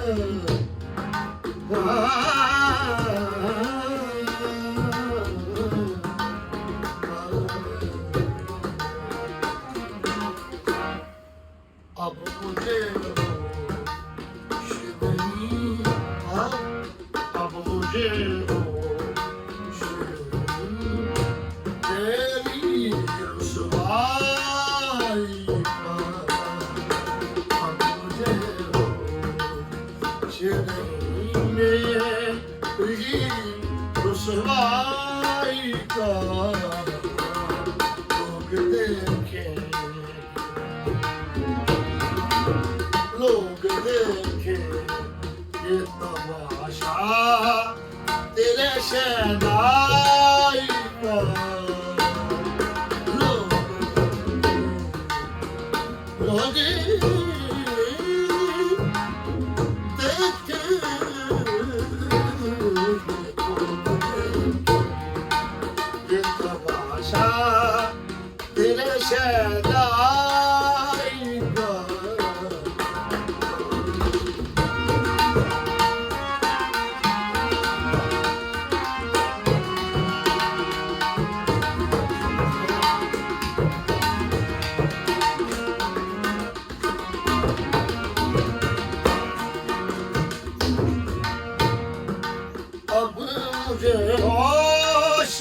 अब मुझे होश नहीं, अब मुझे होश नहीं, तेरी रुसवाई का। अब मुझे होश नहीं, मेरी रुसवाई का। लोग देखें, लोग देखे ये तमाशा तेरे शहनाई का। लोग देखे ये तमाशा तेरे शहनाई का। अब मुझे होश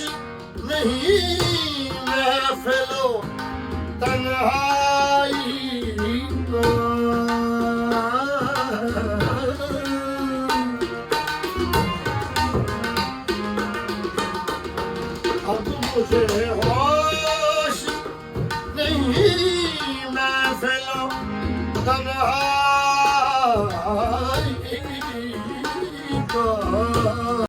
नहीं, महफिलो तन्हाई का। अब मुझे होश नहीं, महफिलो तन्हाई